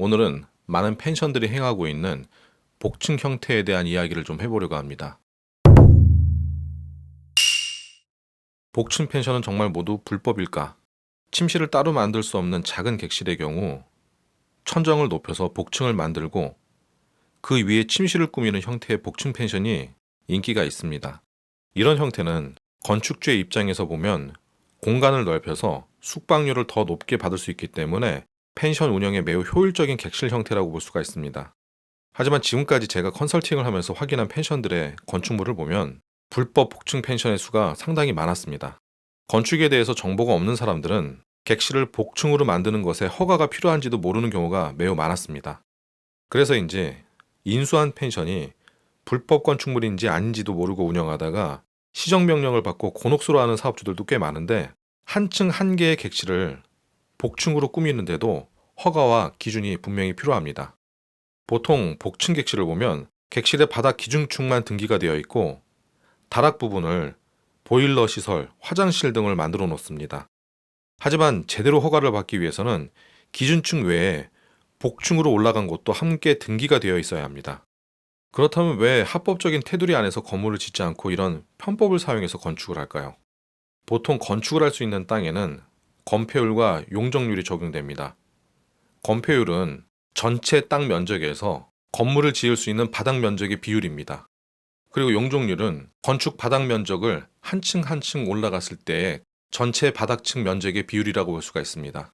오늘은 많은 펜션들이 행하고 있는 복층 형태에 대한 이야기를 좀 해보려고 합니다. 복층 펜션은 정말 모두 불법일까? 침실을 따로 만들 수 없는 작은 객실의 경우 천정을 높여서 복층을 만들고 그 위에 침실을 꾸미는 형태의 복층 펜션이 인기가 있습니다. 이런 형태는 건축주의 입장에서 보면 공간을 넓혀서 숙박료를 더 높게 받을 수 있기 때문에 펜션 운영에 매우 효율적인 객실 형태라고 볼 수가 있습니다. 하지만 지금까지 제가 컨설팅을 하면서 확인한 펜션들의 건축물을 보면 불법 복층 펜션의 수가 상당히 많았습니다. 건축에 대해서 정보가 없는 사람들은 객실을 복층으로 만드는 것에 허가가 필요한지도 모르는 경우가 매우 많았습니다. 그래서인지 인수한 펜션이 불법 건축물인지 아닌지도 모르고 운영하다가 시정명령을 받고 곤혹스러워하는 사업주들도 꽤 많은데, 한 층 한 개의 객실을 복층으로 꾸미는데도 허가와 기준이 분명히 필요합니다. 보통 복층 객실을 보면 객실의 바닥 기준축만 등기가 되어 있고 다락 부분을 보일러 시설, 화장실 등을 만들어 놓습니다. 하지만 제대로 허가를 받기 위해서는 기준층 외에 복층으로 올라간 곳도 함께 등기가 되어 있어야 합니다. 그렇다면 왜 합법적인 테두리 안에서 건물을 짓지 않고 이런 편법을 사용해서 건축을 할까요? 보통 건축을 할 수 있는 땅에는 건폐율과 용적률이 적용됩니다. 건폐율은 전체 땅 면적에서 건물을 지을 수 있는 바닥 면적의 비율입니다. 그리고 용적률은 건축 바닥 면적을 한 층 한 층 올라갔을 때의 전체 바닥층 면적의 비율이라고 볼 수가 있습니다.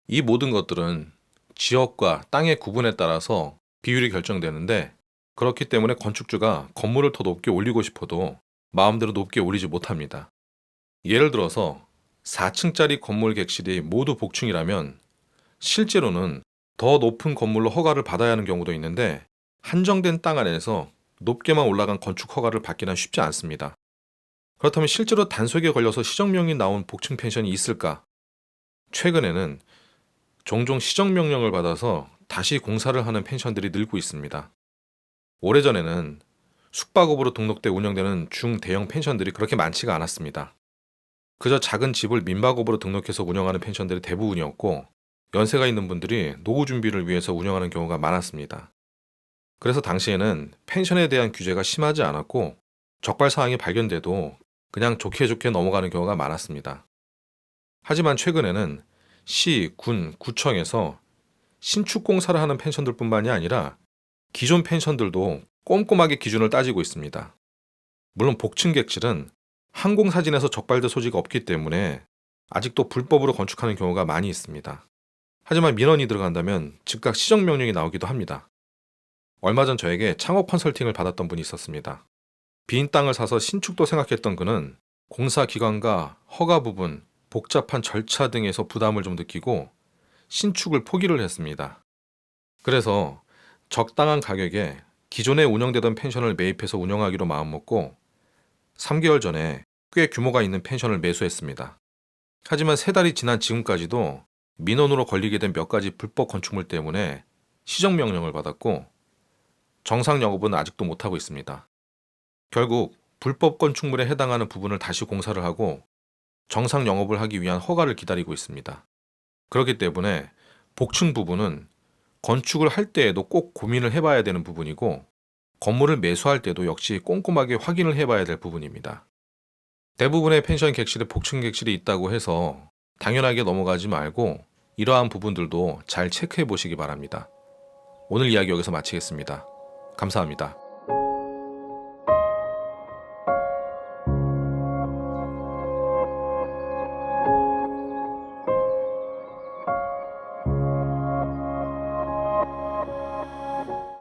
이 모든 것들은 지역과 땅의 구분에 따라서 비율이 결정되는데, 그렇기 때문에 건축주가 건물을 더 높게 올리고 싶어도 마음대로 높게 올리지 못합니다. 예를 들어서 4층짜리 건물 객실이 모두 복층이라면 실제로는 더 높은 건물로 허가를 받아야 하는 경우도 있는데, 한정된 땅 안에서 높게만 올라간 건축 허가를 받기는 쉽지 않습니다. 그렇다면 실제로 단속에 걸려서 시정명이 나온 복층 펜션이 있을까? 최근에는 종종 시정명령을 받아서 다시 공사를 하는 펜션들이 늘고 있습니다. 오래전에는 숙박업으로 등록돼 운영되는 중대형 펜션들이 그렇게 많지가 않았습니다. 그저 작은 집을 민박업으로 등록해서 운영하는 펜션들이 대부분이었고, 연세가 있는 분들이 노후 준비를 위해서 운영하는 경우가 많았습니다. 그래서 당시에는 펜션에 대한 규제가 심하지 않았고, 적발 사항이 발견돼도 그냥 좋게 좋게 넘어가는 경우가 많았습니다. 하지만 최근에는 시, 군, 구청에서 신축 공사를 하는 펜션들뿐만이 아니라 기존 펜션들도 꼼꼼하게 기준을 따지고 있습니다. 물론 복층 객실은 항공사진에서 적발될 소지가 없기 때문에 아직도 불법으로 건축하는 경우가 많이 있습니다. 하지만 민원이 들어간다면 즉각 시정명령이 나오기도 합니다. 얼마 전 저에게 창업 컨설팅을 받았던 분이 있었습니다. 빈 땅을 사서 신축도 생각했던 그는 공사기관과 허가 부분, 복잡한 절차 등에서 부담을 좀 느끼고 신축을 포기를 했습니다. 그래서 적당한 가격에 기존에 운영되던 펜션을 매입해서 운영하기로 마음먹고 3개월 전에 꽤 규모가 있는 펜션을 매수했습니다. 하지만 3달이 지난 지금까지도 민원으로 걸리게 된 몇 가지 불법 건축물 때문에 시정명령을 받았고 정상 영업은 아직도 못하고 있습니다. 결국 불법 건축물에 해당하는 부분을 다시 공사를 하고 정상 영업을 하기 위한 허가를 기다리고 있습니다. 그렇기 때문에 복층 부분은 건축을 할 때에도 꼭 고민을 해봐야 되는 부분이고, 건물을 매수할 때도 역시 꼼꼼하게 확인을 해봐야 될 부분입니다. 대부분의 펜션 객실에 복층 객실이 있다고 해서 당연하게 넘어가지 말고 이러한 부분들도 잘 체크해 보시기 바랍니다. 오늘 이야기 여기서 마치겠습니다. 감사합니다.